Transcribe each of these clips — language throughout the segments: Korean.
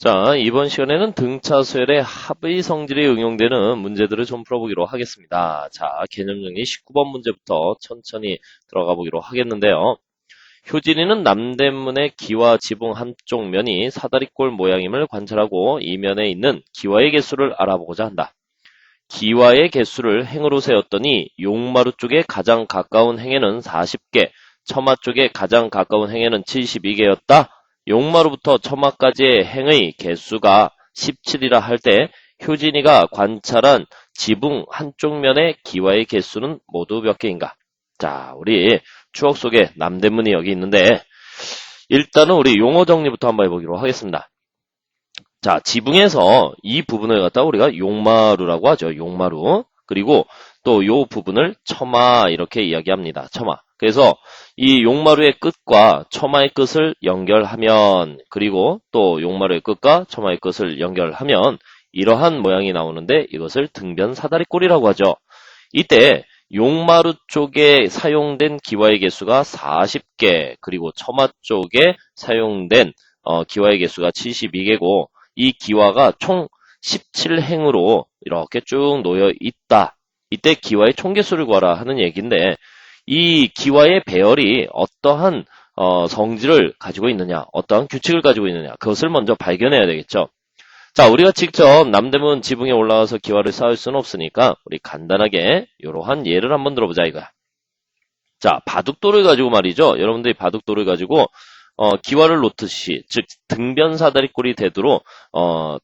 자, 이번 시간에는 등차수열의 합의 성질이 응용되는 문제들을 좀 풀어보기로 하겠습니다. 자, 개념 정리 19번 문제부터 천천히 들어가 보기로 하겠는데요. 효진이는 남대문의 기와 지붕 한쪽 면이 사다리꼴 모양임을 관찰하고 이 면에 있는 기와의 개수를 알아보고자 한다. 기와의 개수를 행으로 세웠더니 용마루 쪽에 가장 가까운 행에는 40개, 처마 쪽에 가장 가까운 행에는 72개였다. 용마루부터 처마까지의 행의 개수가 17이라 할 때 효진이가 관찰한 지붕 한쪽 면의 기와의 개수는 모두 몇 개인가? 자, 우리 추억 속에 남대문이 여기 있는데 일단은 우리 용어 정리부터 한번 해보기로 하겠습니다. 자, 지붕에서 이 부분을 갖다가 우리가 용마루라고 하죠. 용마루. 그리고 또 요 부분을 처마 이렇게 이야기합니다. 처마. 그래서 이 용마루의 끝과 처마의 끝을 연결하면, 그리고 또 용마루의 끝과 처마의 끝을 연결하면 이러한 모양이 나오는데 이것을 등변 사다리꼴이라고 하죠. 이때 용마루 쪽에 사용된 기와의 개수가 40개, 그리고 처마 쪽에 사용된 기와의 개수가 72개고 이 기와가 총 17행으로 이렇게 쭉 놓여 있다. 이때 기와의 총개수를 구하라 하는 얘기인데 이 기와의 배열이 어떠한 성질을 가지고 있느냐, 어떠한 규칙을 가지고 있느냐, 그것을 먼저 발견해야 되겠죠. 자, 우리가 직접 남대문 지붕에 올라가서 기와를 쌓을 수는 없으니까 우리 간단하게 이러한 예를 한번 들어보자 이거야. 자, 바둑돌을 가지고 말이죠. 여러분들이 바둑돌을 가지고 기와를 놓듯이, 즉 등변 사다리꼴이 되도록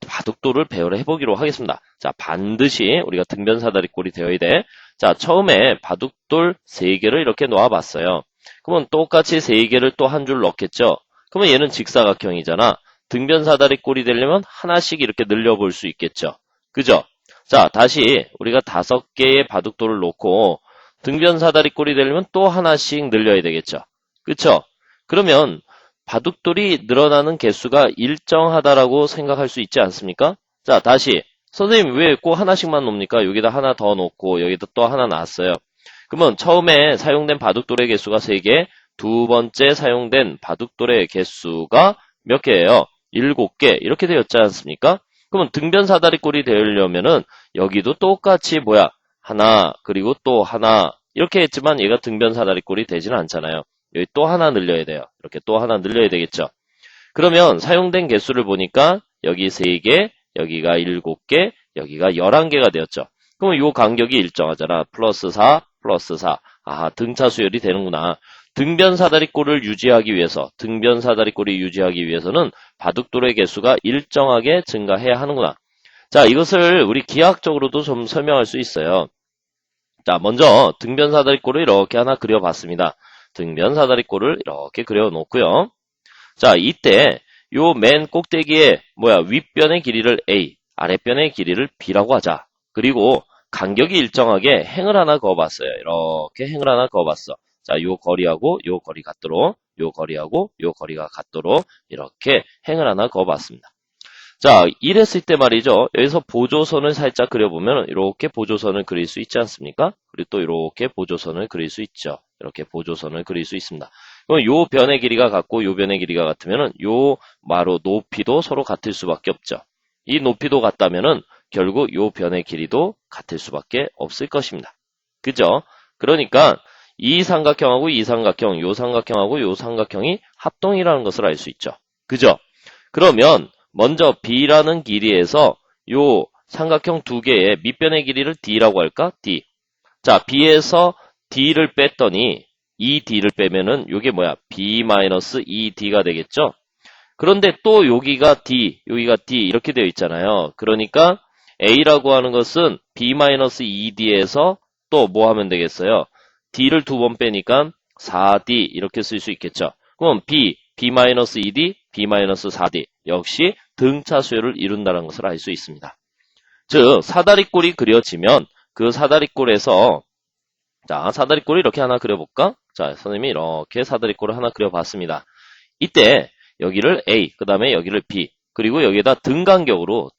바둑돌을 배열을 해보기로 하겠습니다. 자, 반드시 우리가 등변 사다리꼴이 되어야 돼. 자, 처음에 바둑돌 3개를 이렇게 놓아봤어요. 그러면 똑같이 3개를 또 한 줄 넣겠죠. 그러면 얘는 직사각형이잖아. 등변 사다리꼴이 되려면 하나씩 이렇게 늘려볼 수 있겠죠. 그죠? 자, 다시 우리가 5개의 바둑돌을 놓고 등변 사다리꼴이 되려면 또 하나씩 늘려야 되겠죠. 그쵸? 그러면 바둑돌이 늘어나는 개수가 일정하다라고 생각할 수 있지 않습니까? 자, 다시 선생님 왜 꼭 하나씩만 놓습니까? 여기다 하나 더 놓고 여기다 또 하나 놨어요. 그러면 처음에 사용된 바둑돌의 개수가 3개, 두 번째 사용된 바둑돌의 개수가 몇 개예요? 7개 이렇게 되었지 않습니까? 그러면 등변 사다리꼴이 되려면은 여기도 똑같이 뭐야? 하나 그리고 또 하나 이렇게 했지만 얘가 등변 사다리꼴이 되지는 않잖아요. 여기 또 하나 늘려야 돼요. 이렇게 또 하나 늘려야 되겠죠. 그러면 사용된 개수를 보니까 여기 3개, 여기가 7개, 여기가 11개가 되었죠. 그러면 이 간격이 일정하잖아. 플러스 4, 플러스 4. 아, 등차 수열이 되는구나. 등변 사다리꼴을 유지하기 위해서, 등변 사다리꼴이 유지하기 위해서는 바둑돌의 개수가 일정하게 증가해야 하는구나. 자, 이것을 우리 기하학적으로도 좀 설명할 수 있어요. 자, 먼저 등변 사다리꼴을 이렇게 하나 그려봤습니다. 등변 사다리꼴을 이렇게 그려놓고요. 자, 이때 요 맨 꼭대기에 윗변의 길이를 A, 아랫변의 길이를 B라고 하자. 그리고 간격이 일정하게 행을 하나 그어봤어요. 이렇게 행을 하나 그어봤어. 자, 요 거리하고 요 거리 같도록, 요 거리하고 요 거리가 같도록 이렇게 행을 하나 그어봤습니다. 자, 이랬을 때 말이죠. 여기서 보조선을 살짝 그려보면 이렇게 보조선을 그릴 수 있지 않습니까? 그리고 또 이렇게 보조선을 그릴 수 있죠. 이렇게 보조선을 그릴 수 있습니다. 그럼 요 변의 길이가 같고 요 변의 길이가 같으면은 요 마루 높이도 서로 같을 수밖에 없죠. 이 높이도 같다면은 결국 요 변의 길이도 같을 수밖에 없을 것입니다. 그죠? 그러니까 이 삼각형하고 이 삼각형, 요 삼각형하고 요 삼각형이 합동이라는 것을 알 수 있죠. 그죠? 그러면 먼저 B라는 길이에서 요 삼각형 2개의 밑변의 길이를 D라고 할까? D. 자, B에서 D를 뺐더니 이 D를 빼면은 요게 B-2D가 되겠죠? 그런데 또 여기가 D, 여기가 D 이렇게 되어 있잖아요. 그러니까 A라고 하는 것은 B-2D에서 또 뭐 하면 되겠어요? D를 2번 빼니까 4D 이렇게 쓸 수 있겠죠. 그럼 B-2D, B-4D 역시 등차 수열을 이룬다는 것을 알 수 있습니다. 즉 사다리꼴이 그려지면 그 사다리꼴에서 자, 사다리꼴을 이렇게 하나 그려볼까? 자, 선생님이 이렇게 사다리꼴을 하나 그려봤습니다. 이때 여기를 A, 그 다음에 여기를 B, 그리고 여기에다 등간격으로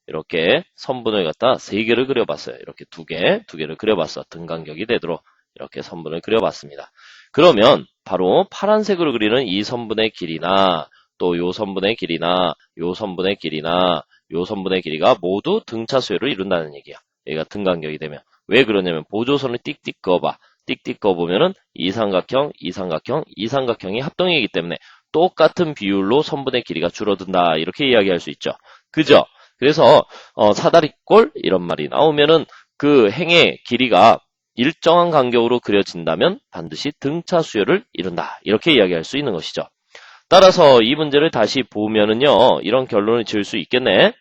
이렇게 선분을 갖다 3개를 그려봤어요. 이렇게 2개를 그려봤어. 등간격이 되도록 이렇게 선분을 그려봤습니다. 그러면 바로 파란색으로 그리는 이 선분의 길이나 또 요 선분의 길이나 요 선분의 길이나 요 선분의 길이가 모두 등차 수열을 이룬다는 얘기야. 얘가 등간격이 되면. 왜 그러냐면 보조선을 띡띡 그어봐. 띡띡 그어보면은 이 삼각형, 이 삼각형, 이 삼각형이 합동이기 때문에 똑같은 비율로 선분의 길이가 줄어든다. 이렇게 이야기할 수 있죠. 그죠? 그래서 사다리꼴 이런 말이 나오면은 그 행의 길이가 일정한 간격으로 그려진다면 반드시 등차 수열을 이룬다. 이렇게 이야기할 수 있는 것이죠. 따라서 이 문제를 다시 보면은요. 이런 결론을 지을 수 있겠네.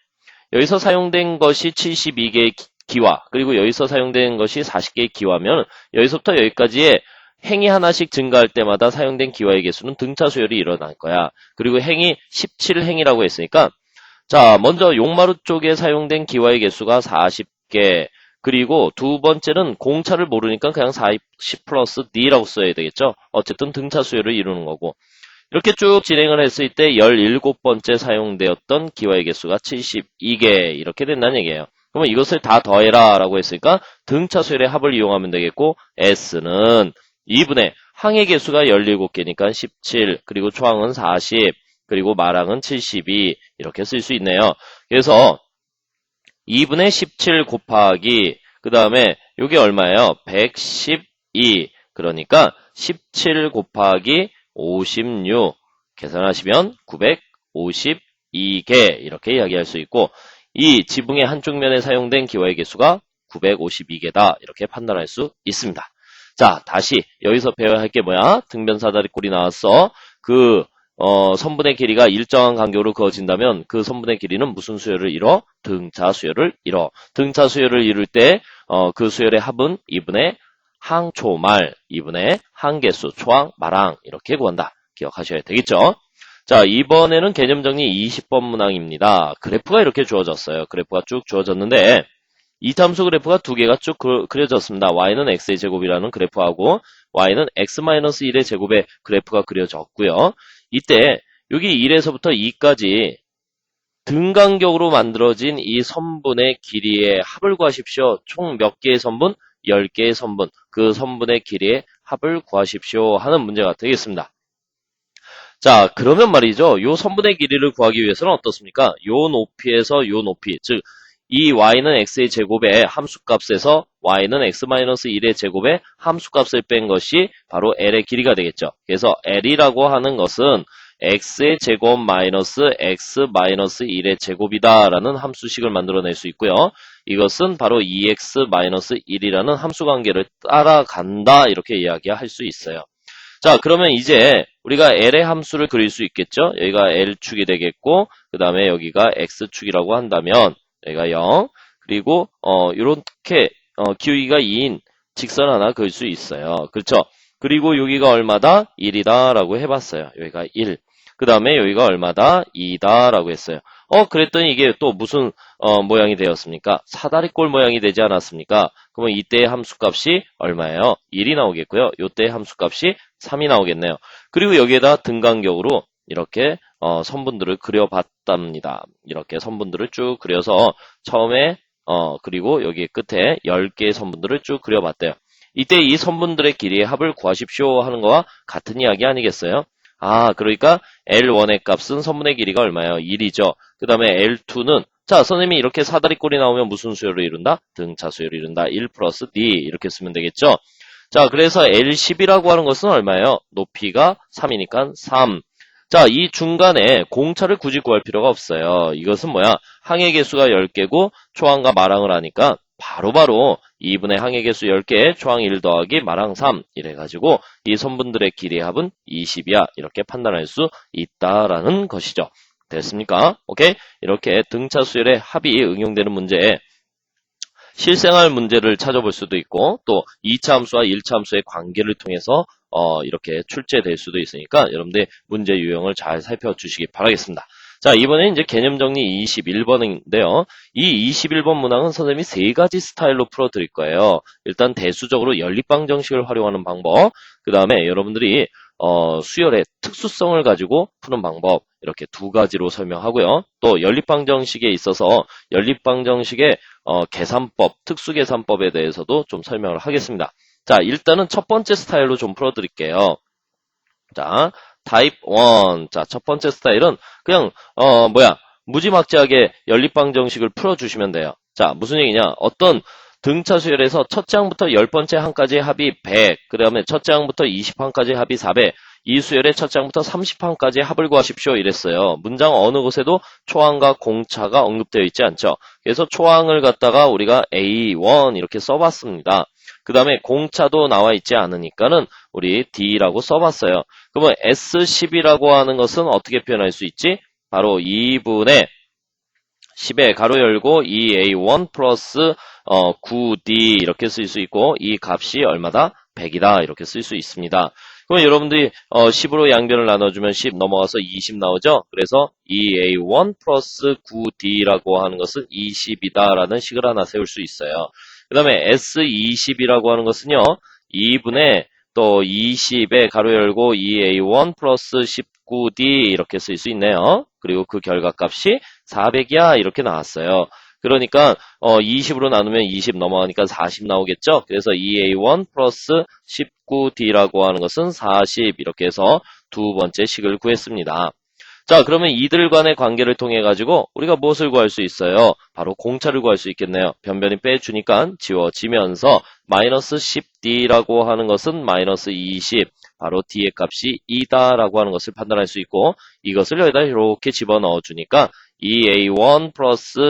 여기서 사용된 것이 72개의 기와 그리고 여기서 사용된 것이 40개의 기와면 여기서부터 여기까지의 행이 하나씩 증가할 때마다 사용된 기와의 개수는 등차 수열이 일어날 거야. 그리고 행이 17행이라고 했으니까 자, 먼저 용마루 쪽에 사용된 기와의 개수가 40개. 그리고 두 번째는 공차를 모르니까 그냥 40 플러스 D라고 써야 되겠죠? 어쨌든 등차 수열을 이루는 거고. 이렇게 쭉 진행을 했을 때 17번째 사용되었던 기와의 개수가 72개 이렇게 된다는 얘기예요. 그러면 이것을 다 더해라 라고 했으니까 등차 수열의 합을 이용하면 되겠고 S는 2분의 항의 개수가 17개니까 17 그리고 초항은 40 그리고 마랑은 72 이렇게 쓸 수 있네요. 그래서 2분의 17 곱하기 그 다음에 이게 얼마예요? 112 그러니까 17 곱하기 56 계산하시면 952개 이렇게 이야기할 수 있고 이 지붕의 한쪽 면에 사용된 기와의 개수가 952개다 이렇게 판단할 수 있습니다. 자, 다시 여기서 배워야 할 게 뭐야? 등변사다리꼴이 나왔어. 그 선분의 길이가 일정한 간격으로 그어진다면 그 선분의 길이는 무슨 수열을 이뤄? 등차 수열을 이뤄. 등차 수열을 이룰 때 그 수열의 합은 2분의 항초말, 2분의 항개수, 초항, 마랑 이렇게 구한다. 기억하셔야 되겠죠? 자, 이번에는 개념정리 20번 문항입니다. 그래프가 이렇게 주어졌어요. 그래프가 쭉 주어졌는데 이참수 그래프가 두 개가 쭉 그려졌습니다. y는 x의 제곱이라는 그래프하고 y는 x-1의 제곱의 그래프가 그려졌고요. 이때 여기 1에서부터 2까지 등간격으로 만들어진 이 선분의 길이의 합을 구하십시오. 총 몇 개의 선분? 10개의 선분. 그 선분의 길이의 합을 구하십시오 하는 문제가 되겠습니다. 자, 그러면 말이죠. 요 선분의 길이를 구하기 위해서는 어떻습니까? 요 높이에서 요 높이, 즉 이 y는 x의 제곱의 함수값에서 y는 x-1의 제곱의 함수값을 뺀 것이 바로 l의 길이가 되겠죠. 그래서 l이라고 하는 것은 x의 제곱 마이너스 x-1의 제곱이다라는 함수식을 만들어낼 수 있고요. 이것은 바로 2x-1이라는 함수 관계를 따라간다 이렇게 이야기할 수 있어요. 자, 그러면 이제 우리가 L의 함수를 그릴 수 있겠죠? 여기가 L축이 되겠고, 그 다음에 여기가 X축이라고 한다면, 여기가 0, 그리고, 요렇게, 기울기가 2인 직선 하나 그릴 수 있어요. 그렇죠? 그리고 여기가 얼마다? 1이다 라고 해봤어요. 여기가 1. 그 다음에 여기가 얼마다? 2다 라고 했어요. 그랬더니 이게 또 무슨, 모양이 되었습니까? 사다리꼴 모양이 되지 않았습니까? 그러면 이때의 함수값이 얼마예요? 1이 나오겠고요. 이때의 함수값이 3이 나오겠네요. 그리고 여기에다 등간격으로 이렇게 선분들을 그려봤답니다. 이렇게 선분들을 쭉 그려서 처음에 그리고 여기 끝에 10개의 선분들을 쭉 그려봤대요. 이때 이 선분들의 길이의 합을 구하십시오 하는 거와 같은 이야기 아니겠어요? 아, 그러니까 L1의 값은 선분의 길이가 얼마예요? 1이죠. 그 다음에 L2는 자, 선생님이 이렇게 사다리꼴이 나오면 무슨 수열을 이룬다? 등차 수열을 이룬다. 1 플러스 D 이렇게 쓰면 되겠죠? 자, 그래서 L10이라고 하는 것은 얼마예요? 높이가 3이니까 3. 자, 이 중간에 공차를 굳이 구할 필요가 없어요. 이것은 뭐야? 항의 개수가 10개고 초항과 마랑을 하니까 바로바로 2분의 항의 개수 10개, 초항 1 더하기 마랑 3 이래가지고 이 선분들의 길이의 합은 20이야. 이렇게 판단할 수 있다라는 것이죠. 됐습니까? 오케이? 이렇게 등차 수열의 합이 응용되는 문제에 실생활 문제를 찾아볼 수도 있고 또 2차 함수와 1차 함수의 관계를 통해서 이렇게 출제될 수도 있으니까 여러분들 문제 유형을 잘 살펴주시기 바라겠습니다. 자, 이번에 이제 개념 정리 21번인데요. 이 21번 문항은 선생님이 세 가지 스타일로 풀어드릴 거예요. 일단 대수적으로 연립방 정식을 활용하는 방법, 그 다음에 여러분들이 수열의 특수성을 가지고 푸는 방법 이렇게 두 가지로 설명하고요. 또 연립방정식에 있어서 연립방정식의 계산법, 특수계산법에 대해서도 좀 설명을 하겠습니다. 자, 일단은 첫 번째 스타일로 좀 풀어드릴게요. 자, 타입 1. 자, 첫 번째 스타일은 그냥 무지막지하게 연립방 정식을 풀어주시면 돼요. 자, 무슨 얘기냐? 어떤 등차 수열에서 첫째 항부터 10번째 항까지의 합이 100, 그 다음에 첫째 항부터 20항까지의 합이 400, 이 수열의 첫째 항부터 30항까지의 합을 구하십시오. 이랬어요. 문장 어느 곳에도 초항과 공차가 언급되어 있지 않죠. 그래서 초항을 갖다가 우리가 A1 이렇게 써봤습니다. 그 다음에 공차도 나와 있지 않으니까는 우리 D라고 써봤어요. 그러면 S10이라고 하는 것은 어떻게 표현할 수 있지? 바로 2분의 10에 가로 열고 2A1 플러스 9D 이렇게 쓸 수 있고 이 값이 얼마다? 100이다 이렇게 쓸 수 있습니다. 그러면 여러분들이 10으로 양변을 나눠주면 10 넘어가서 20 나오죠? 그래서 2A1 플러스 9D라고 하는 것은 20이다 라는 식을 하나 세울 수 있어요. 그 다음에 S20이라고 하는 것은요. 2분의 또 20에 가로 열고 2A1 플러스 19D 이렇게 쓸 수 있네요. 그리고 그 결과값이 400이야 이렇게 나왔어요. 그러니까 20으로 나누면 20 넘어가니까 40 나오겠죠. 그래서 2A1 플러스 19D라고 하는 것은 40 이렇게 해서 두 번째 식을 구했습니다. 자, 그러면 이들 간의 관계를 통해 가지고 우리가 무엇을 구할 수 있어요? 바로 공차를 구할 수 있겠네요. 변변히 빼주니까 지워지면서 마이너스 10D라고 하는 것은 마이너스 20, 바로 D의 값이 2다 라고 하는 것을 판단할 수 있고 이것을 여기다 이렇게 집어넣어 주니까 2A1 플러스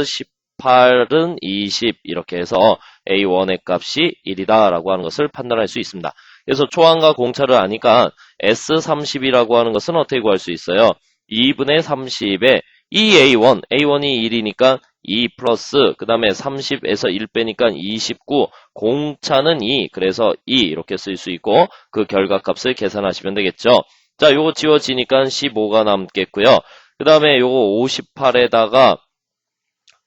18은 20 이렇게 해서 A1의 값이 1이다 라고 하는 것을 판단할 수 있습니다. 그래서 초항과 공차를 아니까 S30이라고 하는 것은 어떻게 구할 수 있어요? 2분의 30에 2A1, A1이 1이니까 2 플러스 그 다음에 30에서 1 빼니까 29, 공차는 2, 그래서 2 이렇게 쓸 수 있고 그 결과값을 계산하시면 되겠죠. 자, 요거 지워지니까 15가 남겠고요. 그 다음에 요거 58에다가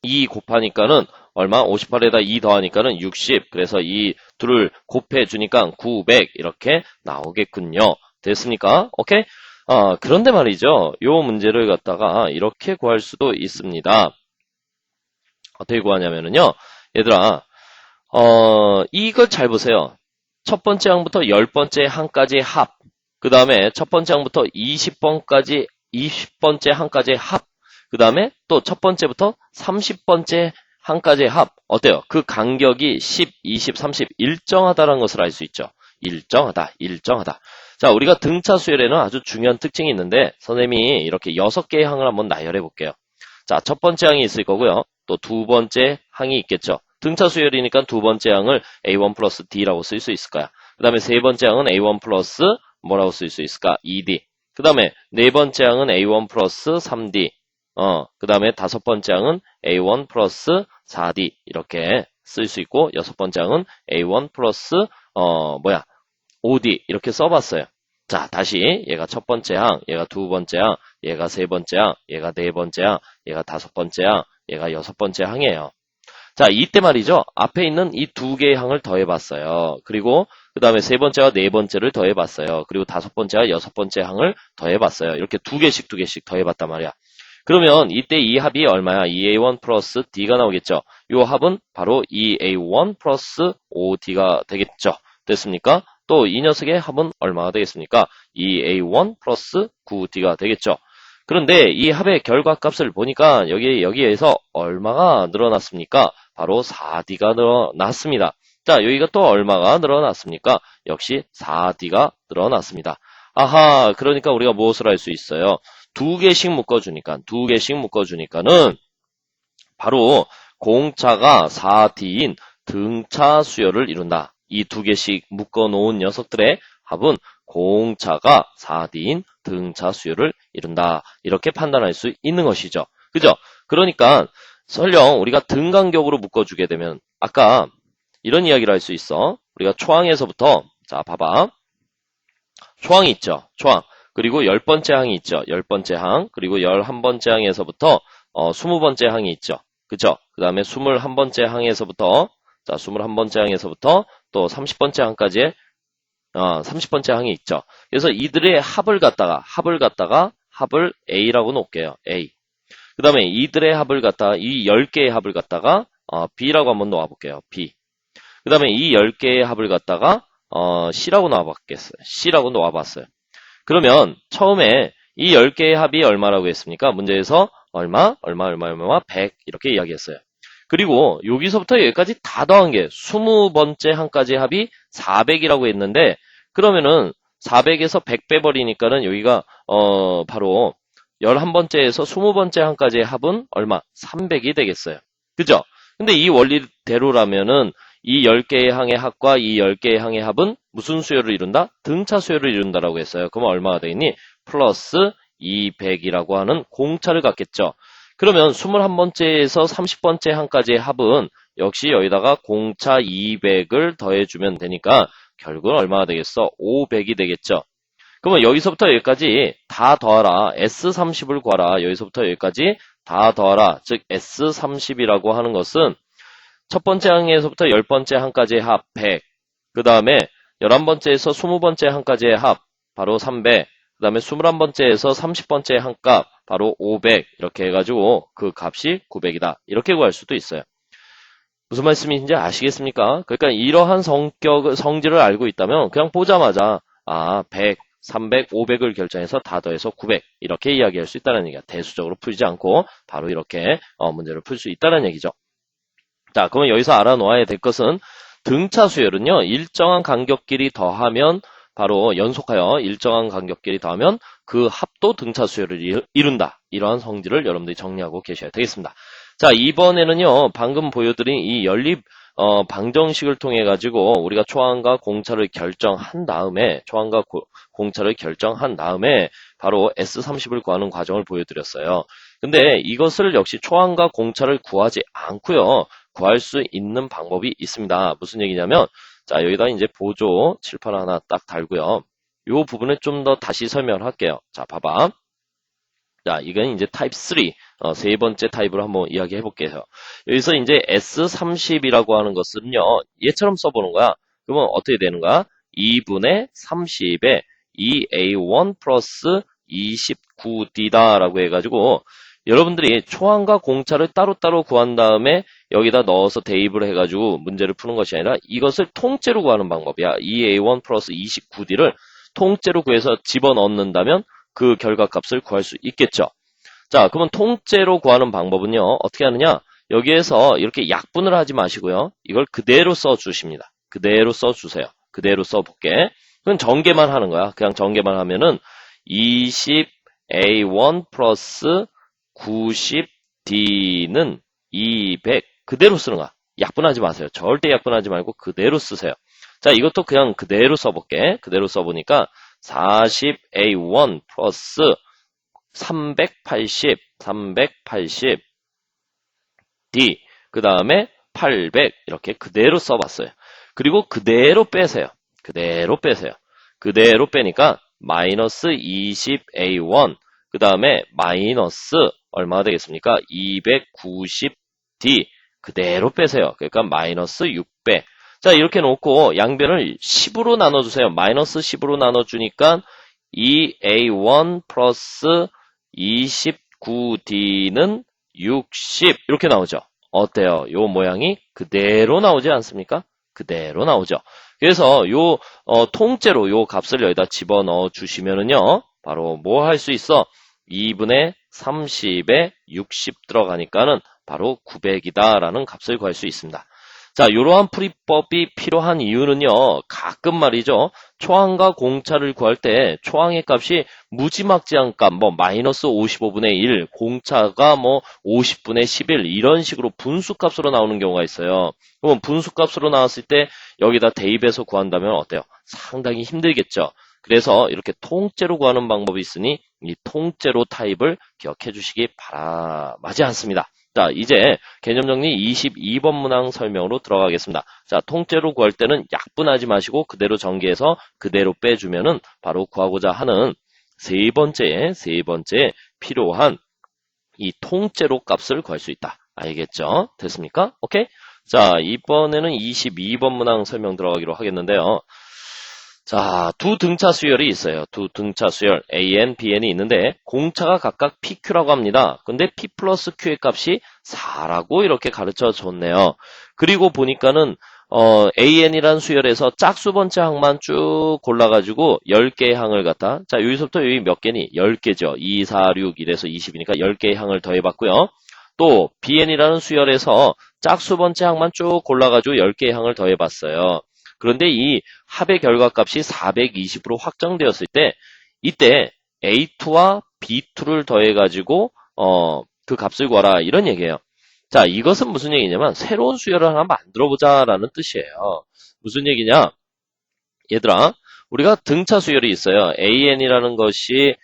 2 곱하니까는 얼마? 58에다 2 더하니까는 60. 그래서 이 둘을 곱해주니까 900 이렇게 나오겠군요. 됐습니까? 오케이? 그런데 말이죠. 요 문제를 갖다가 이렇게 구할 수도 있습니다. 어떻게 구하냐면요. 얘들아, 이걸 잘 보세요. 첫 번째 항부터 10번째 항까지의 합. 그 다음에 첫 번째 항부터 20번째 항까지의 합. 그 다음에 또 첫 번째부터 30번째 항까지의 합. 어때요? 그 간격이 10, 20, 30 일정하다라는 것을 알 수 있죠. 일정하다, 일정하다. 자, 우리가 등차 수열에는 아주 중요한 특징이 있는데 선생님이 이렇게 6개의 항을 한번 나열해 볼게요. 자, 첫 번째 항이 있을 거고요. 또 두 번째 항이 있겠죠. 등차 수열이니까 두 번째 항을 A1 플러스 D라고 쓸 수 있을 거야. 그 다음에 세 번째 항은 A1 플러스 뭐라고 쓸 수 있을까? 2D. 그 다음에 네 번째 항은 A1 플러스 3D. 그 다음에 다섯 번째 항은 A1 플러스 4D. 이렇게 쓸 수 있고, 여섯 번째 항은 A1 플러스, 5D. 이렇게 써봤어요. 자, 다시 얘가 첫 번째 항, 얘가 두 번째 항, 얘가 세 번째 항, 얘가 네 번째 항, 얘가 다섯 번째 항, 얘가 여섯 번째 항이에요. 자, 이때 말이죠. 앞에 있는 이 두 개의 항을 더해봤어요. 그리고 그 다음에 세 번째와 네 번째를 더해봤어요. 그리고 다섯 번째와 여섯 번째 항을 더해봤어요. 이렇게 두 개씩 더해봤단 말이야. 그러면 이때 이 합이 얼마야? 2A1 플러스 D가 나오겠죠. 이 합은 바로 2A1 플러스 5D가 되겠죠. 됐습니까? 또 이 녀석의 합은 얼마가 되겠습니까? 2A1 플러스 9D가 되겠죠. 그런데 이 합의 결과값을 보니까 여기에서 얼마가 늘어났습니까? 바로 4D가 늘어났습니다. 자, 여기가 또 얼마가 늘어났습니까? 역시 4D가 늘어났습니다. 아하, 그러니까 우리가 무엇을 할 수 있어요? 두 개씩 묶어주니까는 바로 공차가 4D인 등차 수열을 이룬다. 이 두 개씩 묶어놓은 녀석들의 합은 공차가 4D인 등차 수열을 이룬다. 이렇게 판단할 수 있는 것이죠. 그죠? 그러니까 설령 우리가 등간격으로 묶어주게 되면 아까 이런 이야기를 할 수 있어. 우리가 초항에서부터 자 봐봐. 초항이 있죠. 초항. 그리고 10번째 항이 있죠. 10번째 항. 그리고 11번째 항에서부터 20번째 항이 있죠. 그죠? 그 다음에 21번째 항에서부터 자 21번째 항에서부터 또 30번째 항까지의 30번째 항이 있죠. 그래서 이들의 합을 갖다가 합을 A라고 놓을게요. A. 그 다음에 이들의 합을 갖다가 이 10개의 합을 갖다가 B라고 한번 놓아볼게요. B. 그 다음에 이 10개의 합을 갖다가 C라고 놓아봤겠어요. C라고 놓아봤어요. 그러면 처음에 이 10개의 합이 얼마라고 했습니까? 문제에서 얼마, 100 이렇게 이야기했어요. 그리고 여기서부터 여기까지 다 더한 게 20번째 한까지 합이 400이라고 했는데 그러면은 400에서 100 빼버리니까는 여기가 바로 11번째에서 20번째 한까지의 합은 얼마? 300이 되겠어요. 그죠? 근데 이 원리대로라면은 이 10개의 항의 합과 이 10개의 항의 합은 무슨 수열을 이룬다? 등차 수열을 이룬다라고 했어요. 그럼 얼마가 되겠니? 플러스 200이라고 하는 공차를 갖겠죠. 그러면 21번째에서 30번째 항까지의 합은 역시 여기다가 공차 200을 더해주면 되니까 결국은 얼마가 되겠어? 500이 되겠죠. 그러면 여기서부터 여기까지 다 더하라. S30을 구하라. 여기서부터 여기까지 다 더하라. 즉 S30이라고 하는 것은 첫 번째 항에서부터 10번째 항까지의 합 100, 그 다음에 11번째에서 20번째 항까지의 합 바로 300, 그 다음에 21번째에서 30번째 항값 바로 500 이렇게 해가지고 그 값이 900이다. 이렇게 구할 수도 있어요. 무슨 말씀인지 아시겠습니까? 그러니까 이러한 성질을 알고 있다면 그냥 보자마자 100, 300, 500을 결정해서 다 더해서 900 이렇게 이야기할 수 있다는 얘기야. 대수적으로 풀지 않고 바로 이렇게 문제를 풀 수 있다는 얘기죠. 자, 그러면 여기서 알아놓아야 될 것은 등차 수열은요, 일정한 간격끼리 더하면 바로 연속하여 일정한 간격끼리 더하면 그 합도 등차 수열을 이룬다. 이러한 성질을 여러분들이 정리하고 계셔야 되겠습니다. 자, 이번에는요, 방금 보여드린 이 연립 방정식을 통해 가지고 우리가 초항과 공차를 결정한 다음에 공차를 결정한 다음에 바로 S30을 구하는 과정을 보여드렸어요. 근데 이것을 역시 초항과 공차를 구하지 않고요. 구할 수 있는 방법이 있습니다. 무슨 얘기냐면 자, 여기다 이제 보조 칠판 하나 딱 달고요. 이 부분을 좀 더 다시 설명을 할게요. 자, 봐봐. 자, 이건 이제 타입 3, 세 번째 타입으로 한번 이야기해 볼게요. 여기서 이제 S30이라고 하는 것은요, 얘처럼 써보는 거야. 그러면 어떻게 되는 거야? 2분의 30에 2A1 플러스 29D다라고 해가지고, 여러분들이 초항과 공차를 따로따로 구한 다음에 여기다 넣어서 대입을 해가지고 문제를 푸는 것이 아니라 이것을 통째로 구하는 방법이야. 2A1 플러스 29D를 통째로 구해서 집어넣는다면 그 결과값을 구할 수 있겠죠. 자, 그러면 통째로 구하는 방법은요. 어떻게 하느냐? 여기에서 이렇게 약분을 하지 마시고요. 이걸 그대로 써주십니다. 그대로 써주세요. 그대로 써볼게. 그건 전개만 하는 거야. 그냥 전개만 하면은 20A1 플러스 90D는 200 그대로 쓰는 거야. 약분하지 마세요. 절대 약분하지 말고 그대로 쓰세요. 자, 이것도 그냥 그대로 써볼게. 그대로 써보니까 40A1 플러스 380 D 그 다음에 800 이렇게 그대로 써봤어요. 그리고 그대로 빼세요. 그대로 빼세요. 그대로 빼니까 마이너스 20A1 그 다음에 마이너스 얼마가 되겠습니까? 290D 그대로 빼세요. 그러니까 마이너스 600. 자, 이렇게 놓고 양변을 10으로 나눠주세요. 마이너스 10으로 나눠주니까 2A1 플러스 29D는 60 이렇게 나오죠. 어때요? 요 모양이 그대로 나오지 않습니까? 그대로 나오죠. 그래서 요 통째로 요 값을 여기다 집어넣어 주시면은요. 바로 뭐 할 수 있어? 2분의 30에 60 들어가니까는 바로 900이다라는 값을 구할 수 있습니다. 자, 이러한 풀이법이 필요한 이유는요. 가끔 말이죠. 초항과 공차를 구할 때 초항의 값이 무지막지한 값, 뭐 마이너스 55분의 1, 공차가 뭐 50분의 11 이런 식으로 분수값으로 나오는 경우가 있어요. 그러면 분수값으로 나왔을 때 여기다 대입해서 구한다면 어때요? 상당히 힘들겠죠. 그래서 이렇게 통째로 구하는 방법이 있으니 이 통째로 타입을 기억해 주시기 바라지 않습니다. 자, 이제 개념 정리 22번 문항 설명으로 들어가겠습니다. 자, 통째로 구할 때는 약분하지 마시고 그대로 전개해서 그대로 빼주면은 바로 구하고자 하는 세 번째 필요한 이 통째로 값을 구할 수 있다. 알겠죠? 됐습니까? 오케이? 자, 이번에는 22번 문항 설명 들어가기로 하겠는데요. 자, 두 등차 수열이 있어요. 두 등차 수열 AN, BN이 있는데 공차가 각각 PQ라고 합니다. 근데 P 플러스 Q의 값이 4라고 이렇게 가르쳐 줬네요. 그리고 보니까는 AN이란 수열에서 짝수 번째 항만 쭉 골라가지고 10개의 항을 갖다, 자, 여기서부터 여기 몇 개니? 10개죠. 2, 4, 6, 1에서 20이니까 10개의 항을 더해봤고요. 또, BN이라는 수열에서 짝수 번째 항만 쭉 골라가지고 10개의 항을 더해봤어요. 그런데 이 합의 결과값이 420으로 확정되었을 때, 이때 A2와 B2를 더해가지고, 그 값을 구하라. 이런 얘기예요. 자, 이것은 무슨 얘기냐면 새로운 수열을 하나 만들어보자라는 뜻이에요. 무슨 얘기냐? 얘들아, 우리가 등차 수열이 있어요. AN이라는 것이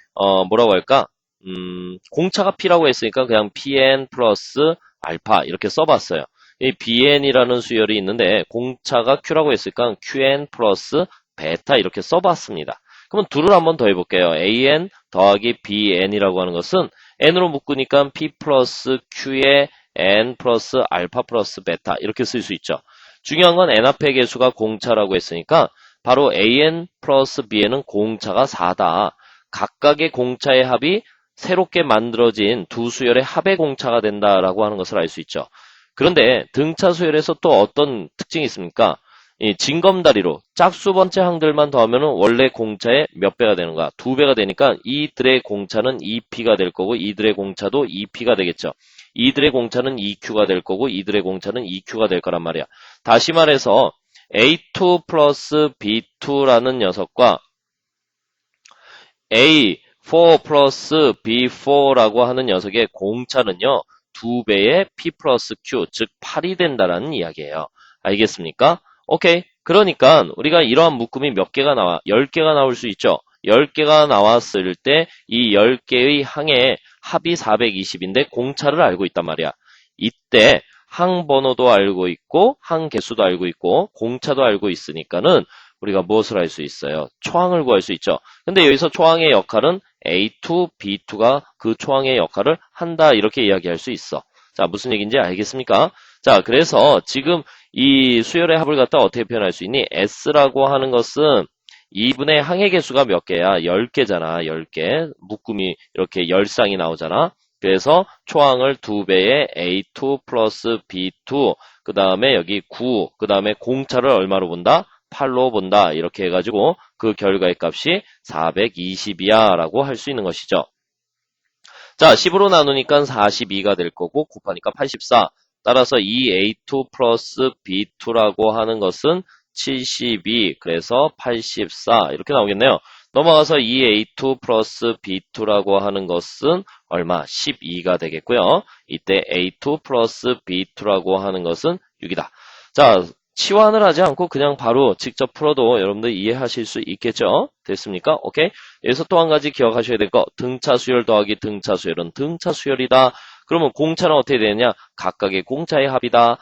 뭐라고 할까? 공차가 P라고 했으니까 그냥 PN 플러스 알파 이렇게 써봤어요. 이 BN이라는 수열이 있는데 공차가 Q라고 했으니까 QN 플러스 베타 이렇게 써봤습니다. 그러면 둘을 한번 더 해볼게요. AN 더하기 BN이라고 하는 것은 N으로 묶으니까 P 플러스 Q의 N 플러스 알파 플러스 베타 이렇게 쓸 수 있죠. 중요한 건 N 앞의 개수가 공차라고 했으니까 바로 AN 플러스 BN은 공차가 4다. 각각의 공차의 합이 새롭게 만들어진 두 수열의 합의 공차가 된다라고 하는 것을 알 수 있죠. 그런데 등차 수열에서 또 어떤 특징이 있습니까? 이 징검다리로 짝수 번째 항들만 더하면 원래 공차의 몇 배가 되는가? 2배가 되니까 이들의 공차는 2P가 될 거고 이들의 공차도 2P가 되겠죠. 이들의 공차는 2Q가 될 거고 이들의 공차는 2Q가 될 거란 말이야. 다시 말해서 A2 플러스 B2라는 녀석과 A4 플러스 B4라고 하는 녀석의 공차는요. 2배의 P 플러스 Q, 즉 8이 된다라는 이야기예요. 알겠습니까? 오케이. 그러니까 우리가 이러한 묶음이 몇 개가 나와? 10개가 나올 수 있죠. 10개가 나왔을 때 이 10개의 항의 합이 420인데 공차를 알고 있단 말이야. 이때 항 번호도 알고 있고 항 개수도 알고 있고 공차도 알고 있으니까는 우리가 무엇을 할 수 있어요? 초항을 구할 수 있죠. 근데 여기서 초항의 역할은 A2, B2가 그 초항의 역할을 한다 이렇게 이야기할 수 있어. 자, 무슨 얘기인지 알겠습니까? 자, 그래서 지금 이 수열의 합을 갖다 어떻게 표현할 수 있니? S라고 하는 것은 2분의 항의 개수가 몇 개야? 10개잖아. 10개. 묶음이 이렇게 10쌍이 나오잖아. 그래서 초항을 2배의 A2 플러스 B2, 그 다음에 여기 9, 그 다음에 공차를 얼마로 본다? 8로 본다. 이렇게 해가지고 그 결과의 값이 420이야 라고 할 수 있는 것이죠. 자, 10으로 나누니까 42가 될 거고 곱하니까 84. 따라서 이 A2 플러스 B2라고 하는 것은 72, 그래서 84 이렇게 나오겠네요. 넘어가서 이 A2 플러스 B2라고 하는 것은 얼마? 12가 되겠고요. 이때 A2 플러스 B2라고 하는 것은 6이다. 자, 치환을 하지 않고 그냥 바로 직접 풀어도 여러분들 이해하실 수 있겠죠? 됐습니까? 오케이? 여기서 또 한 가지 기억하셔야 될 거, 등차 수열 더하기 등차 수열은 등차 수열이다. 그러면 공차는 어떻게 되느냐? 각각의 공차의 합이다.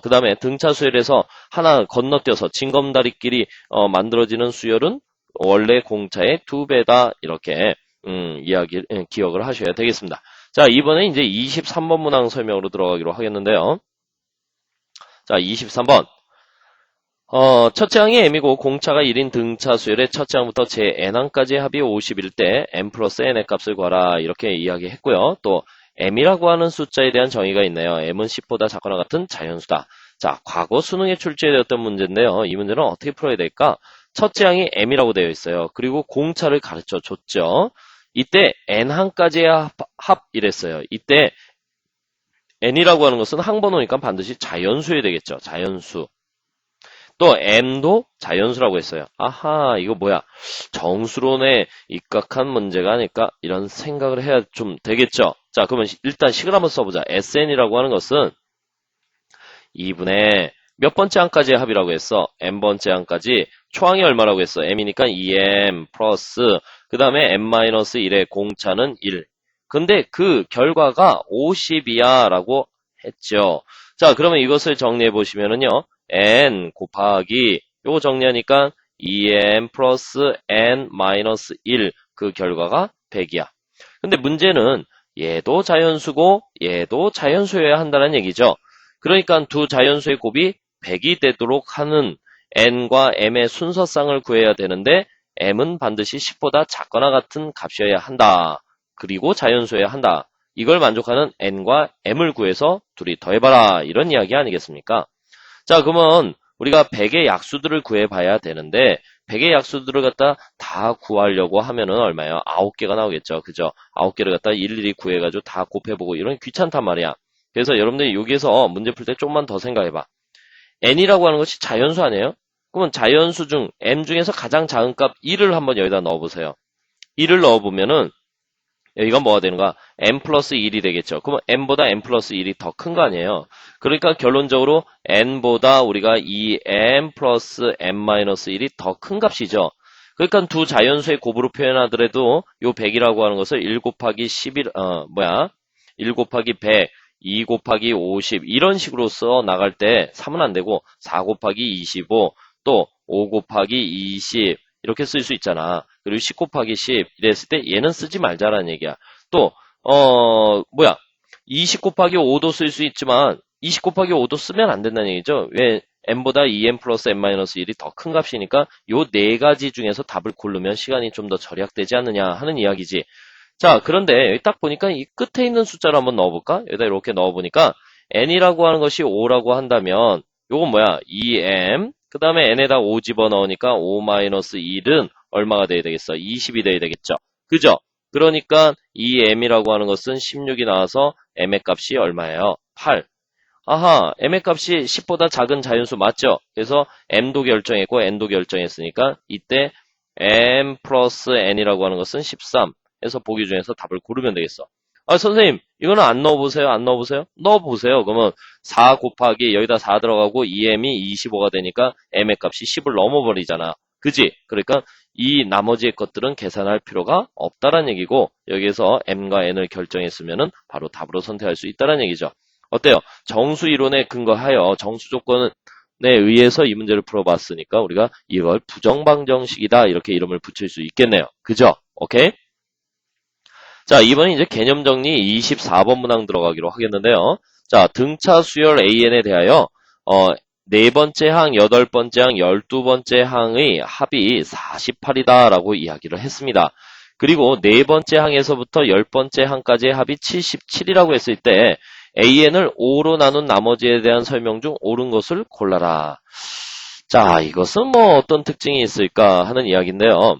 그 다음에 등차 수열에서 하나 건너뛰어서 징검다리끼리 만들어지는 수열은 원래 공차의 2배다. 이렇게 기억을 하셔야 되겠습니다. 자, 이번에 이제 23번 문항 설명으로 들어가기로 하겠는데요. 자, 23번. 첫째 항이 m이고 공차가 1인 등차 수열의 첫째 항부터 제 n항까지의 합이 50일 때 m 플러스 n의 값을 구하라 이렇게 이야기했고요. 또 m이라고 하는 숫자에 대한 정의가 있네요. m은 10보다 작거나 같은 자연수다. 자, 과거 수능에 출제되었던 문제인데요. 이 문제는 어떻게 풀어야 될까? 첫째 항이 m이라고 되어 있어요. 그리고 공차를 가르쳐 줬죠. 이때 n항까지의 합이랬어요. 이때 n이라고 하는 것은 항번호니까 반드시 자연수여야 되겠죠. 자연수. 또 m도 자연수라고 했어요. 아하, 이거 뭐야? 정수론에 입각한 문제가 아닐까? 이런 생각을 해야 좀 되겠죠. 자, 그러면 일단 식을 한번 써보자. sn이라고 하는 것은 2분의 몇 번째 항까지의 합이라고 했어? m번째 항까지. 초항이 얼마라고 했어? m이니까 2m 플러스 그 다음에 m-1의 공차는 1. 근데 그 결과가 50이야 라고 했죠. 자, 그러면 이것을 정리해 보시면은요. n 곱하기 요거 정리하니까 2m 플러스 n 마이너스 1 그 결과가 100이야. 근데 문제는 얘도 자연수고 얘도 자연수여야 한다는 얘기죠. 그러니까 두 자연수의 곱이 100이 되도록 하는 n과 m의 순서쌍을 구해야 되는데 m은 반드시 10보다 작거나 같은 값이어야 한다. 그리고 자연수여야 한다. 이걸 만족하는 n과 m을 구해서 둘이 더해봐라. 이런 이야기 아니겠습니까? 자, 그러면 우리가 100의 약수들을 구해봐야 되는데 100의 약수들을 갖다 다 구하려고 하면은 얼마예요? 9개가 나오겠죠. 그죠? 9개를 갖다 일일이 구해가지고 다 곱해보고 이런 게 귀찮단 말이야. 그래서 여러분들이 여기에서 문제 풀 때 조금만 더 생각해봐. n이라고 하는 것이 자연수 아니에요? 그러면 자연수 중 m 중에서 가장 작은 값 1을 한번 여기다 넣어보세요. 1을 넣어보면은 여기가 뭐가 되는가? m 플러스 1이 되겠죠. 그러면 m보다 m 플러스 1이 더 큰 거 아니에요. 그러니까 결론적으로 n보다 우리가 2m 플러스 m 마이너스 1이 더 큰 값이죠. 그러니까 두 자연수의 곱으로 표현하더라도 요 100이라고 하는 것을 1 곱하기 11, 1 곱하기 100, 2 곱하기 50 이런 식으로 써 나갈 때 3은 안 되고 4 곱하기 25, 또 5 곱하기 20 이렇게 쓸 수 있잖아. 그리고 10 곱하기 10 이랬을 때 얘는 쓰지 말자라는 얘기야. 또 20 곱하기 5도 쓸 수 있지만 20 곱하기 5도 쓰면 안 된다는 얘기죠. 왜? m보다 2m 플러스 m-1이 더 큰 값이니까 요 네 가지 중에서 답을 고르면 시간이 좀 더 절약되지 않느냐 하는 이야기지. 자, 그런데 여기 딱 보니까 이 끝에 있는 숫자를 한번 넣어볼까? 여기다 이렇게 넣어보니까 n이라고 하는 것이 5라고 한다면 요건 뭐야? 2m 그 다음에 n에다 5 집어넣으니까 5-1은 얼마가 돼야 되겠어? 20이 돼야 되겠죠. 그죠? 그러니까 이 m이라고 하는 것은 16이 나와서 m의 값이 얼마예요? 8. 아하, m의 값이 10보다 작은 자연수 맞죠? 그래서 m도 결정했고 n도 결정했으니까 이때 m 플러스 n이라고 하는 것은 13. 해서 보기 중에서 답을 고르면 되겠어. 아, 선생님, 이거는 안 넣어보세요? 안 넣어보세요? 넣어보세요. 그러면 4 곱하기 여기다 4 들어가고 2m이 25가 되니까 m의 값이 10을 넘어버리잖아. 그지? 그러니까 이 나머지의 것들은 계산할 필요가 없다는 얘기고 여기에서 m과 n을 결정했으면은 바로 답으로 선택할 수 있다는 얘기죠. 어때요? 정수 이론에 근거하여 정수 조건에 의해서 이 문제를 풀어봤으니까 우리가 이걸 부정방정식이다 이렇게 이름을 붙일 수 있겠네요. 그죠? 오케이? 자, 이번에 이제 개념 정리 24번 문항 들어가기로 하겠는데요. 자, 등차 수열 AN에 대하여 네 번째 항, 여덟 번째 항, 12번째 항의 합이 48이다라고 이야기를 했습니다. 그리고 네 번째 항에서부터 10번째 항까지의 합이 77이라고 했을 때 AN을 5로 나눈 나머지에 대한 설명 중 옳은 것을 골라라. 자, 이것은 뭐 어떤 특징이 있을까 하는 이야기인데요.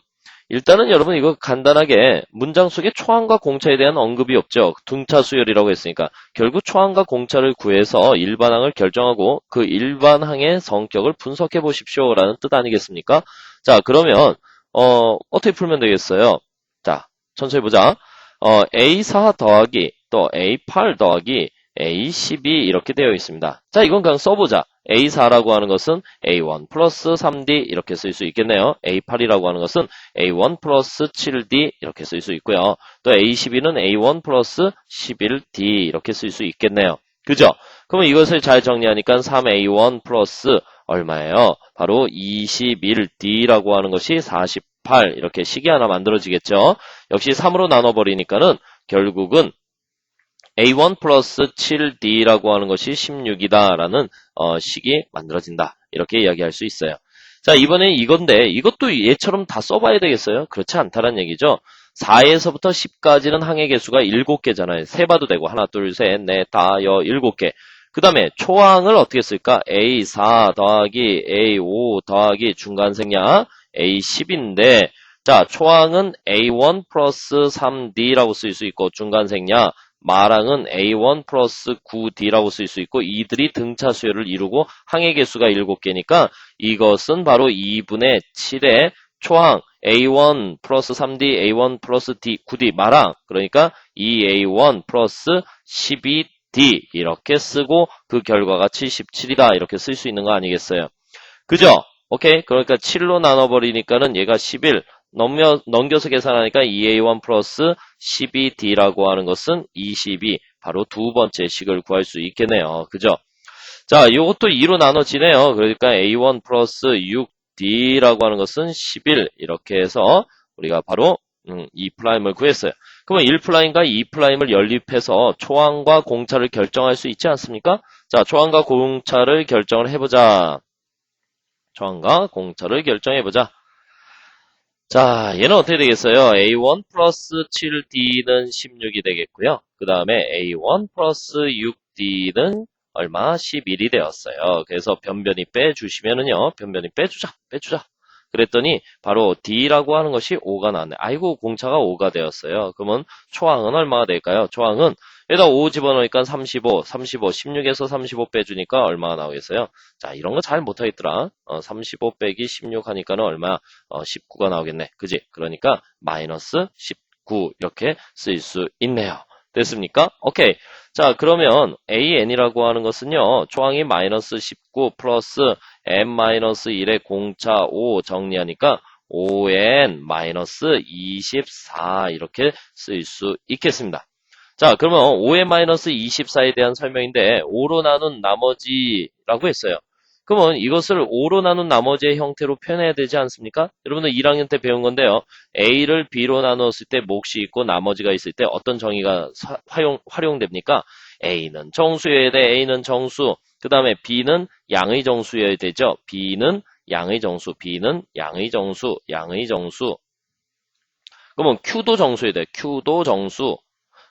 일단은 여러분 이거 간단하게 문장 속에 초항과 공차에 대한 언급이 없죠. 등차 수열이라고 했으니까 결국 초항과 공차를 구해서 일반항을 결정하고 그 일반항의 성격을 분석해 보십시오라는 뜻 아니겠습니까? 자, 그러면 어떻게 풀면 되겠어요? 자, 천천히 보자. A4 더하기 또 A8 더하기 A12 이렇게 되어 있습니다. 자, 이건 그냥 써보자. A4라고 하는 것은 A1 플러스 3D 이렇게 쓸 수 있겠네요. A8이라고 하는 것은 A1 플러스 7D 이렇게 쓸 수 있고요. 또 A12는 A1 플러스 11D 이렇게 쓸 수 있겠네요. 그죠? 그러면 이것을 잘 정리하니까 3A1 플러스 얼마예요? 바로 21D라고 하는 것이 48 이렇게 식이 하나 만들어지겠죠? 역시 3으로 나눠버리니까는 결국은 A1 플러스 7D라고 하는 것이 16이다라는 식이 만들어진다. 이렇게 이야기할 수 있어요. 자, 이번에 이건데 이것도 얘처럼 다 써봐야 되겠어요? 그렇지 않다는 얘기죠. 4에서부터 10까지는 항의 개수가 7개잖아요. 세봐도 되고 하나, 둘, 셋, 넷, 다, 7개. 그 다음에 초항을 어떻게 쓸까? A4 더하기 A5 더하기 중간생략 A10인데 자, 초항은 A1 플러스 3D라고 쓸 수 있고 중간생략 마랑은 A1 플러스 9D라고 쓸 수 있고 이들이 등차 수열을 이루고 항의 개수가 7개니까 이것은 바로 2분의 7의 초항 A1 플러스 3D, A1 플러스 D, 9D 마랑 그러니까 2A1 플러스 12D 이렇게 쓰고 그 결과가 77이다 이렇게 쓸 수 있는 거 아니겠어요? 그죠? 오케이? 그러니까 7로 나눠버리니까는 얘가 11 넘겨서 계산하니까 2A1 플러스 12D라고 하는 것은 22 바로 두 번째 식을 구할 수 있겠네요. 그죠? 자, 이것도 2로 나눠지네요. 그러니까 A1 플러스 6D라고 하는 것은 11 이렇게 해서 우리가 바로 2'을 구했어요. 그러면 1'과 2'을 연립해서 초항과 공차를 결정할 수 있지 않습니까? 자, 초항과 공차를 결정을 해보자. 초항과 공차를 결정해보자. 자, 얘는 어떻게 되겠어요? A1 플러스 7D는 16이 되겠고요. 그 다음에 A1 플러스 6D는 얼마? 11이 되었어요. 그래서 변변히 빼주시면은요, 변변히 빼주자. 그랬더니 바로 D라고 하는 것이 5가 나왔네. 아이고, 공차가 5가 되었어요. 그러면 초항은 얼마가 될까요? 초항은 여기다 5 집어넣으니까 35, 16에서 35 빼주니까 얼마가 나오겠어요? 자, 이런 거 잘 못하겠더라. 35 빼기 16 하니까는 얼마? 19가 나오겠네. 그지? 그러니까 마이너스 19 이렇게 쓸 수 있네요. 됐습니까? 오케이. 자, 그러면 AN이라고 하는 것은요, 초항이 마이너스 19 플러스 n-1의 공차 5 정리하니까 5n 마이너스 24 이렇게 쓸 수 있겠습니다. 자, 그러면 5n-24에 대한 설명인데 5로 나눈 나머지라고 했어요. 그러면 이것을 5로 나눈 나머지의 형태로 표현해야 되지 않습니까? 여러분들 1학년 때 배운 건데요. A를 B로 나누었을 때 몫이 있고 나머지가 있을 때 어떤 정의가 활용됩니까? A는 정수여야 돼. A는 정수. 그 다음에 B는 양의 정수여야 되죠. B는 양의 정수. 양의 정수. 그러면 Q도 정수여야 돼. Q도 정수.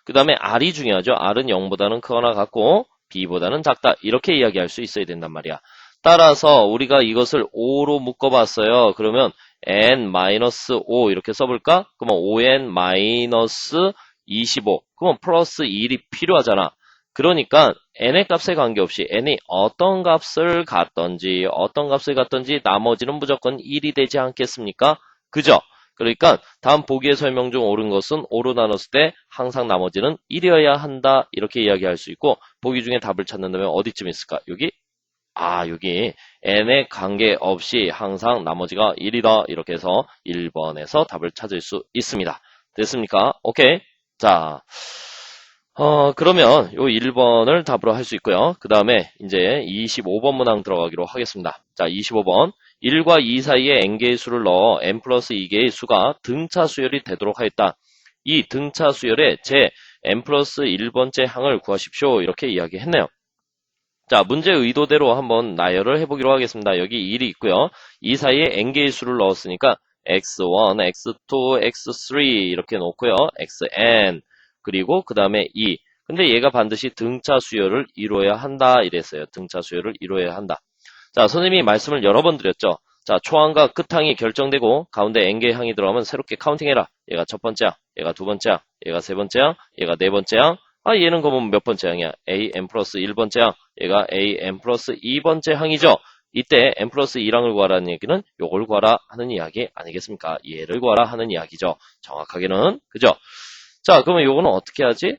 그 다음에 R이 중요하죠. R은 0보다는 크거나 같고 B보다는 작다. 이렇게 이야기할 수 있어야 된단 말이야. 따라서 우리가 이것을 5로 묶어봤어요. 그러면 n-5 이렇게 써볼까? 그러면 5n-25. 그러면 플러스 1이 필요하잖아. 그러니까 n의 값에 관계없이 n이 어떤 값을 갖던지 나머지는 무조건 1이 되지 않겠습니까? 그죠? 그러니까 다음 보기의 설명 중 옳은 것은 5로 나눴을 때 항상 나머지는 1이어야 한다. 이렇게 이야기할 수 있고 보기 중에 답을 찾는다면 어디쯤 있을까? 여기? 여기 n에 관계없이 항상 나머지가 1이다. 이렇게 해서 1번에서 답을 찾을 수 있습니다. 됐습니까? 오케이. 자, 그러면 요 1번을 답으로 할 수 있고요. 그 다음에 이제 25번 문항 들어가기로 하겠습니다. 자, 25번. 1과 2 사이에 n개의 수를 넣어 n 플러스 2개의 수가 등차 수열이 되도록 하였다. 이 등차 수열의 제 n 플러스 1번째 항을 구하십시오. 이렇게 이야기했네요. 자, 문제 의도대로 한번 나열을 해보기로 하겠습니다. 여기 1이 있고요. 이 사이에 n개의 수를 넣었으니까 x1, x2, x3 이렇게 놓고요. xn 그리고 그 다음에 2. 근데 얘가 반드시 등차 수열을 이루어야 한다 이랬어요. 등차 수열을 이루어야 한다. 자, 선생님이 말씀을 여러 번 드렸죠. 자, 초항과 끝항이 결정되고 가운데 n개의 항이 들어가면 새롭게 카운팅해라. 얘가 첫 번째야, 얘가 두 번째야, 얘가 세 번째야, 얘가 네 번째야. 얘는 그러면 몇 번째 항이야? an 플러스 1번째 항, 얘가 an 플러스 2번째 항이죠. 이때 n 플러스 2항을 구하라는 얘기는 요걸 구하라 하는 이야기 아니겠습니까? 얘를 구하라 하는 이야기죠. 정확하게는. 그죠? 자, 그러면 요거는 어떻게 하지?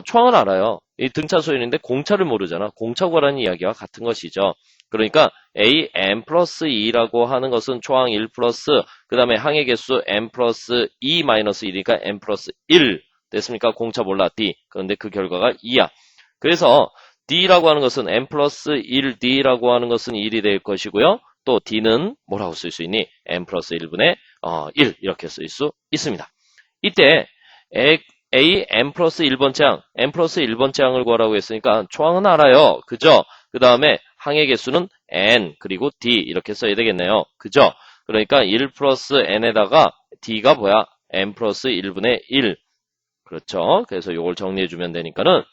초항을 알아요. 이 등차 수열인데 공차를 모르잖아. 공차 구하라는 이야기와 같은 것이죠. 그러니까 an 플러스 2라고 하는 것은 초항 1 플러스 그 다음에 항의 개수 n 플러스 2 마이너스 1이니까 n 플러스 1 됐습니까? 공차 몰라 D. 그런데 그 결과가 2야. 그래서 D라고 하는 것은 n 플러스 1D라고 하는 것은 1이 될 것이고요. 또 D는 뭐라고 쓸 수 있니? n 플러스 1분의 1 이렇게 쓸 수 있습니다. 이때 n 플러스 1번째 항, n 플러스 1번째 항을 구하라고 했으니까 초항은 알아요. 그죠? 그 다음에 항의 개수는 n 그리고 d 이렇게 써야 되겠네요. 그죠? 그러니까 1 플러스 n에다가 d가 뭐야? n 플러스 1분의 1. 그렇죠? 그래서 이걸 정리해주면 되니까는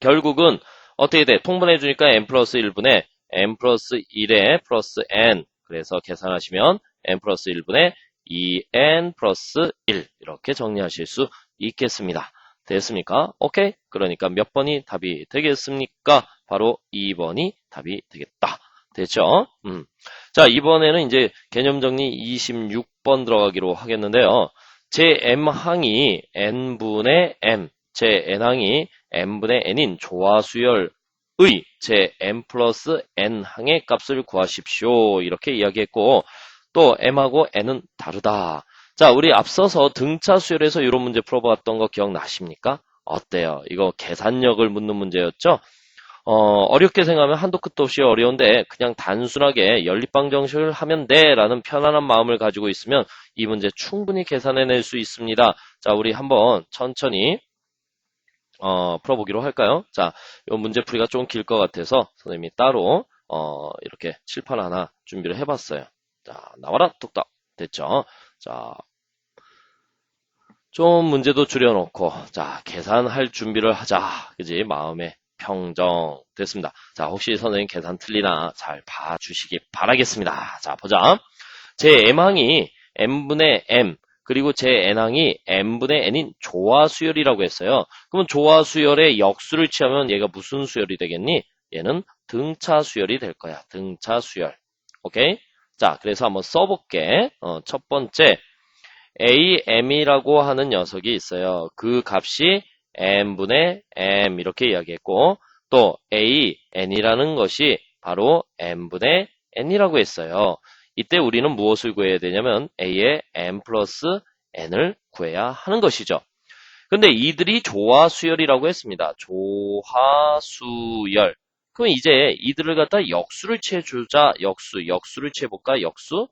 결국은 어떻게 돼? 통분해주니까 n 플러스 1분의 n 플러스 1에 플러스 n. 그래서 계산하시면 n 플러스 1분의 2n 플러스 1 이렇게 정리하실 수 있겠습니다. 됐습니까? 오케이? 그러니까 몇 번이 답이 되겠습니까? 바로 2번이 답이 되겠다. 됐죠? 자, 이번에는 이제 개념 정리 26번 들어가기로 하겠는데요. 제 m항이 n분의 m, 제 n항이 n분의 n인 조화수열의 제 m 플러스 n항의 값을 구하십시오. 이렇게 이야기했고 또 m하고 n은 다르다. 자, 우리 앞서서 등차 수열에서 이런 문제 풀어봤던 거 기억나십니까? 어때요? 이거 계산력을 묻는 문제였죠? 어렵게 생각하면 한도 끝도 없이 어려운데 그냥 단순하게 연립방정식을 하면 돼 라는 편안한 마음을 가지고 있으면 이 문제 충분히 계산해낼 수 있습니다. 자, 우리 한번 천천히 풀어보기로 할까요? 자, 이 문제풀이가 좀 길 것 같아서 선생님이 따로 이렇게 칠판 하나 준비를 해봤어요. 자, 나와라 뚝딱. 됐죠? 자, 좀 문제도 줄여놓고 자, 계산할 준비를 하자. 그지? 마음에 평정. 됐습니다. 자, 혹시 선생님 계산 틀리나 잘 봐주시기 바라겠습니다. 자, 보자. 제 m항이 n분의 m, 그리고 제 n항이 n분의 n인 조화수열이라고 했어요. 그러면 조화수열의 역수를 취하면 얘가 무슨 수열이 되겠니? 얘는 등차수열이 될 거야. 등차수열. 오케이? 자, 그래서 한번 써볼게. 첫 번째, am이라고 하는 녀석이 있어요. 그 값이 n분의 m 이렇게 이야기했고, 또 n이라는 것이 바로 n분의 n이라고 했어요. 이때 우리는 무엇을 구해야 되냐면 a의 n 플러스 n을 구해야 하는 것이죠. 근데 이들이 조화수열이라고 했습니다. 조화수열. 그럼 이제 이들을 갖다 역수를 취해주자. 역수를 취해볼까? 역수?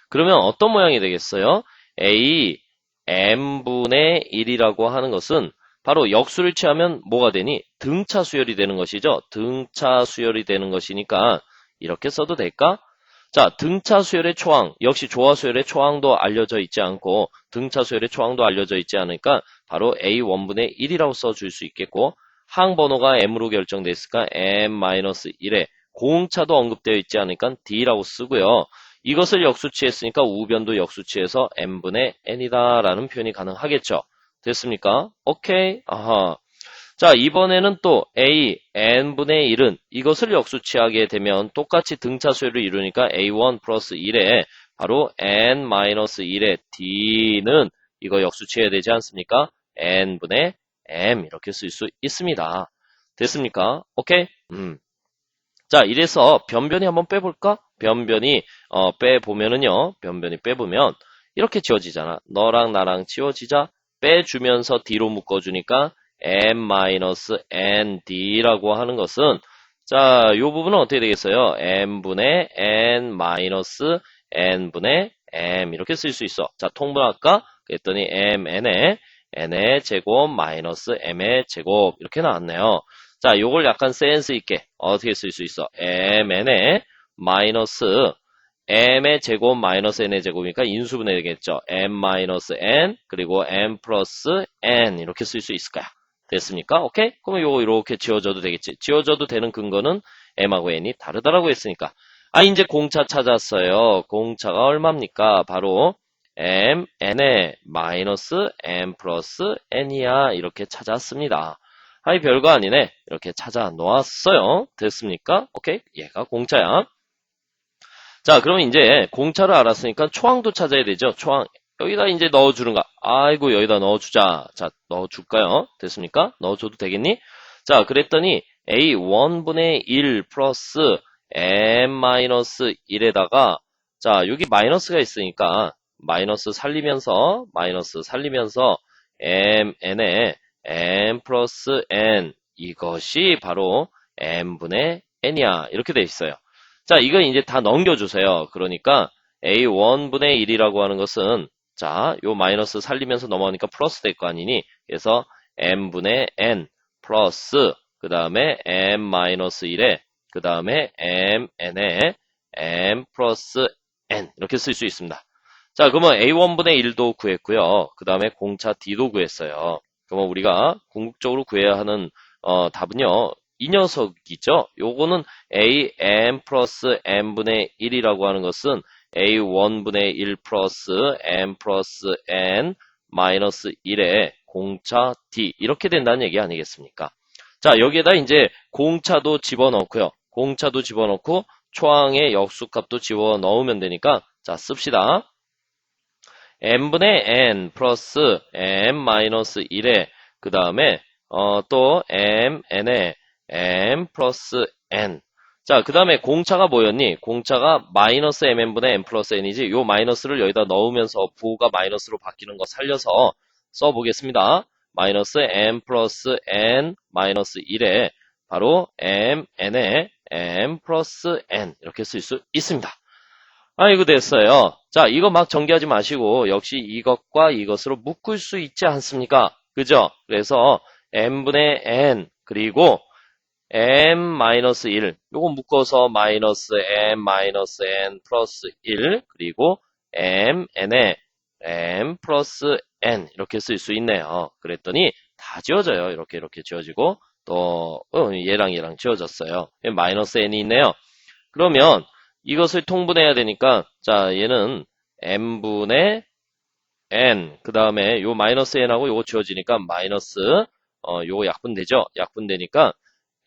그러면 어떤 모양이 되겠어요? a n분의 1이라고 하는 것은 바로 역수를 취하면 뭐가 되니? 등차 수열이 되는 것이죠. 등차 수열이 되는 것이니까 이렇게 써도 될까? 자, 등차 수열의 초항, 역시 조화 수열의 초항도 알려져 있지 않고 등차 수열의 초항도 알려져 있지 않으니까 바로 a1분의 1이라고 써줄 수 있겠고, 항 번호가 m으로 결정되어 있으니까 m-1에 공차도 언급되어 있지 않으니까 d라고 쓰고요. 이것을 역수치했으니까 우변도 역수치해서 n분의 n이다 라는 표현이 가능하겠죠. 됐습니까? 오케이. 아하. 자, 이번에는 또 a n분의 1은 이것을 역수치하게 되면 똑같이 등차수열을 이루니까 a1 플러스 1에 바로 n-1의 d는 이거 역수치해야 되지 않습니까? n분의 m 이렇게 쓸 수 있습니다. 됐습니까? 오케이? 자, 이래서 변변이 한번 빼볼까? 변변이 빼보면은요. 변변이 빼보면 이렇게 지워지잖아. 너랑 나랑 지워지자. 빼주면서 d로 묶어주니까 m-nd라고 하는 것은, 자, 요 부분은 어떻게 되겠어요? n분의 n분의 m 이렇게 쓸 수 있어. 자, 통분할까? 그랬더니 n의 제곱 마이너스 m의 제곱 이렇게 나왔네요. 자, 요걸 약간 센스 있게 어떻게 쓸 수 있어? mn의 마이너스 m의 제곱 마이너스 n의 제곱이니까 인수분해 되겠죠. m-n 그리고 m 플러스 n 이렇게 쓸 수 있을 거야. 됐습니까? 오케이? 그러면 요거 이렇게 지워져도 되겠지. 지워져도 되는 근거는 m하고 n이 다르다라고 했으니까. 아, 이제 공차 찾았어요. 공차가 얼마입니까? 바로 n의 마이너스 n 플러스 n이야. 이렇게 찾았습니다. 아이, 별거 아니네. 이렇게 찾아 놓았어요. 됐습니까? 오케이? 얘가 공차야. 자, 그러면 이제 공차를 알았으니까 초항도 찾아야 되죠. 초항. 여기다 이제 넣어주는가? 아이고, 여기다 넣어주자. 자, 넣어줄까요? 됐습니까? 넣어줘도 되겠니? 자, 그랬더니 a1분의 1 플러스 m-1에다가, 자, 여기 마이너스가 있으니까 마이너스 살리면서 mn에 m 플러스 n, 이것이 바로 n분의 n이야. 이렇게 돼 있어요. 자, 이거 이제 다 넘겨주세요. 그러니까 a1분의 1이라고 하는 것은, 자, 요 마이너스 살리면서 넘어가니까 플러스 될 거 아니니? 그래서 n분의 n 플러스 그 다음에 m-1에 그 다음에 mn에 m 플러스 n 이렇게 쓸 수 있습니다. 자, 그러면 a1분의 1도 구했고요. 그 다음에 공차 d도 구했어요. 그러면 우리가 궁극적으로 구해야 하는 답은요. 이 녀석이죠. 요거는 am 플러스 n분의 1이라고 하는 것은 a1분의 1 플러스 m 플러스 n 마이너스 1에 공차 d 이렇게 된다는 얘기 아니겠습니까? 자, 여기에다 이제 공차도 집어넣고요. 공차도 집어넣고 초항의 역수값도 집어넣으면 되니까, 자, 씁시다. n분의 n 플러스 m 마이너스 1에 그 다음에 또 mn에 m 플러스 n. 자, 그 다음에 공차가 뭐였니? 공차가 마이너스 mn분의 n 플러스 n이지. 요 마이너스를 여기다 넣으면서 부호가 마이너스로 바뀌는 거 살려서 써보겠습니다. 마이너스 m 플러스 n 마이너스 1에 바로 mn에 m 플러스 n 이렇게 쓸 수 있습니다. 아이고, 됐어요. 자, 이거 막 전개하지 마시고 역시 이것과 이것으로 묶을 수 있지 않습니까? 그죠? 그래서 n분의 n 그리고 m-1 요거 묶어서 마이너스 m-n 플러스 1 그리고 mn에 m 플러스 n 이렇게 쓸 수 있네요. 그랬더니 다 지워져요. 이렇게 지워지고 또 얘랑 지워졌어요. 마이너스 n이 있네요. 그러면 이것을 통분해야 되니까 자 얘는 n분의 n 그 다음에 요 마이너스 n하고 요거 지워지니까 마이너스 요거 약분되죠. 약분되니까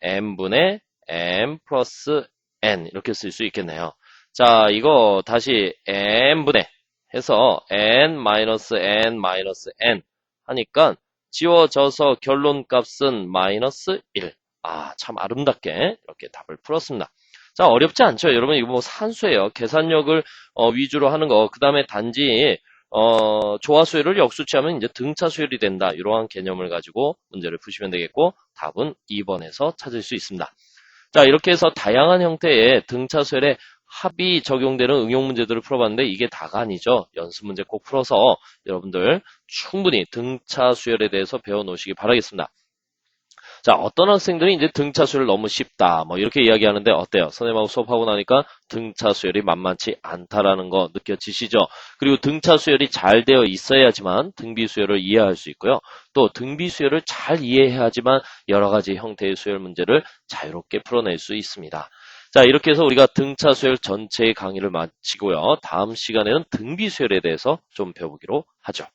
n분의 n 플러스 n 이렇게 쓸 수 있겠네요. 자 이거 다시 n분의 해서 n 마이너스 n 마이너스 n 하니까 지워져서 결론값은 마이너스 1. 아, 참 아름답게 이렇게 답을 풀었습니다. 자, 어렵지 않죠? 여러분, 이거 뭐 산수예요. 계산력을 위주로 하는 거. 그 다음에 단지 조화수열을 역수치하면 이제 등차수열이 된다. 이러한 개념을 가지고 문제를 푸시면 되겠고, 답은 2번에서 찾을 수 있습니다. 자, 이렇게 해서 다양한 형태의 등차수열에 합이 적용되는 응용 문제들을 풀어봤는데 이게 다가 아니죠. 연습 문제 꼭 풀어서 여러분들 충분히 등차수열에 대해서 배워놓으시기 바라겠습니다. 자, 어떤 학생들이 이제 등차수열 너무 쉽다, 뭐 이렇게 이야기하는데 어때요? 선생님하고 수업하고 나니까 등차수열이 만만치 않다라는 거 느껴지시죠? 그리고 등차수열이 잘 되어 있어야지만 등비수열을 이해할 수 있고요. 또 등비수열을 잘 이해해야지만 여러 가지 형태의 수열 문제를 자유롭게 풀어낼 수 있습니다. 자, 이렇게 해서 우리가 등차수열 전체의 강의를 마치고요. 다음 시간에는 등비수열에 대해서 좀 배워보기로 하죠.